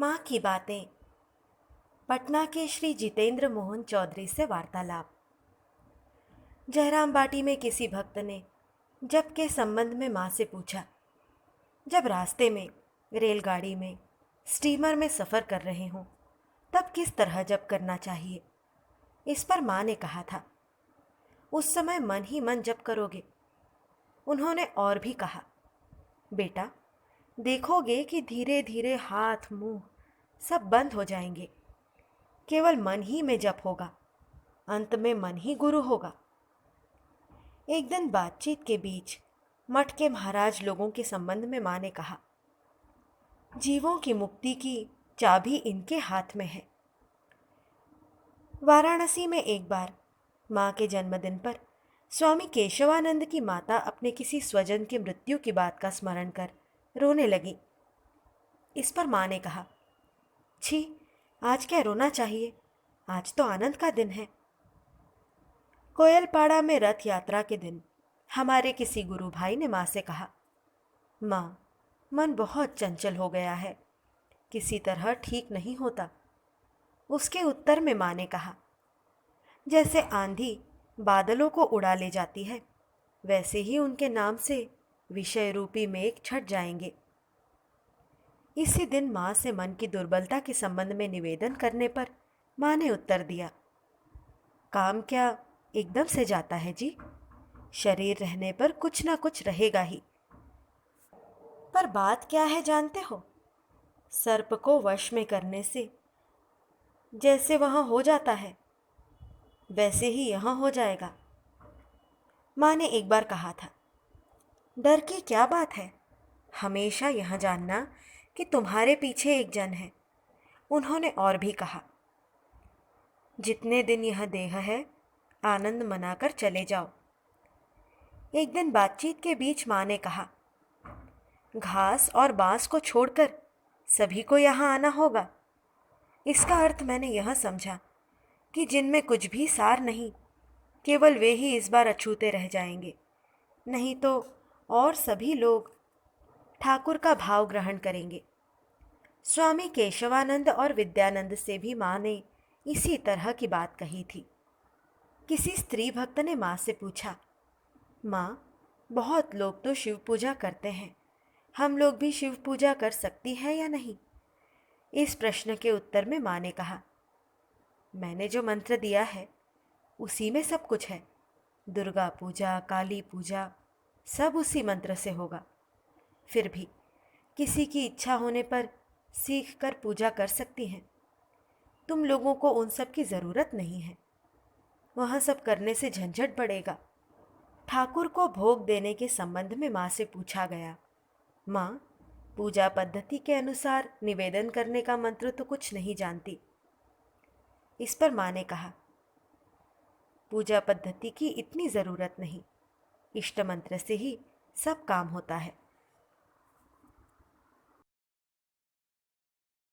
माँ की बातें। पटना के श्री जितेंद्र मोहन चौधरी से वार्तालाप। जयराम बाटी में किसी भक्त ने जप के संबंध में माँ से पूछा। जब रास्ते में, रेलगाड़ी में, स्टीमर में सफ़र कर रहे हों तब किस तरह जप करना चाहिए। इस पर माँ ने कहा था, उस समय मन ही मन जप करोगे। उन्होंने और भी कहा, बेटा देखोगे कि धीरे धीरे हाथ मुंह सब बंद हो जाएंगे। केवल मन ही में जप होगा, अंत में मन ही गुरु होगा। एक दिन बातचीत के बीच मठ के महाराज लोगों के संबंध में माँ ने कहा, जीवों की मुक्ति की चाबी इनके हाथ में है। वाराणसी में एक बार माँ के जन्मदिन पर स्वामी केशवानंद की माता अपने किसी स्वजन की मृत्यु की बात का स्मरण कर रोने लगी। इस पर माँ ने कहा, छी, आज क्या रोना चाहिए, आज तो आनंद का दिन है। कोयलपाड़ा में रथ यात्रा के दिन हमारे किसी गुरु भाई ने माँ से कहा, माँ, मन बहुत चंचल हो गया है, किसी तरह ठीक नहीं होता। उसके उत्तर में माँ ने कहा, जैसे आंधी बादलों को उड़ा ले जाती है, वैसे ही उनके नाम से विषय रूपी मेघ छट जाएंगे। इसी दिन माँ से मन की दुर्बलता के संबंध में निवेदन करने पर माँ ने उत्तर दिया, काम क्या एकदम से जाता है जी, शरीर रहने पर कुछ ना कुछ रहेगा ही। पर बात क्या है जानते हो, सर्प को वश में करने से जैसे वहां हो जाता है वैसे ही यहां हो जाएगा। माँ ने एक बार कहा था, डर की क्या बात है, हमेशा यह जानना कि तुम्हारे पीछे एक जन है। उन्होंने और भी कहा, जितने दिन यह देह है आनंद मनाकर चले जाओ। एक दिन बातचीत के बीच माँ ने कहा, घास और बांस को छोड़कर सभी को यहाँ आना होगा। इसका अर्थ मैंने यह समझा कि जिनमें कुछ भी सार नहीं, केवल वे ही इस बार अछूते रह जाएंगे, नहीं तो और सभी लोग ठाकुर का भाव ग्रहण करेंगे। स्वामी केशवानंद और विद्यानंद से भी माँ ने इसी तरह की बात कही थी। किसी स्त्री भक्त ने माँ से पूछा, माँ, बहुत लोग तो शिव पूजा करते हैं, हम लोग भी शिव पूजा कर सकती है या नहीं। इस प्रश्न के उत्तर में माँ ने कहा, मैंने जो मंत्र दिया है उसी में सब कुछ है। दुर्गा पूजा, काली पूजा सब उसी मंत्र से होगा। फिर भी किसी की इच्छा होने पर सीख कर पूजा कर सकती हैं। तुम लोगों को उन सब की ज़रूरत नहीं है, वह सब करने से झंझट बढ़ेगा। ठाकुर को भोग देने के संबंध में माँ से पूछा गया, माँ, पूजा पद्धति के अनुसार निवेदन करने का मंत्र तो कुछ नहीं जानती। इस पर माँ ने कहा, पूजा पद्धति की इतनी ज़रूरत नहीं, इष्ट मंत्र से ही सब काम होता है।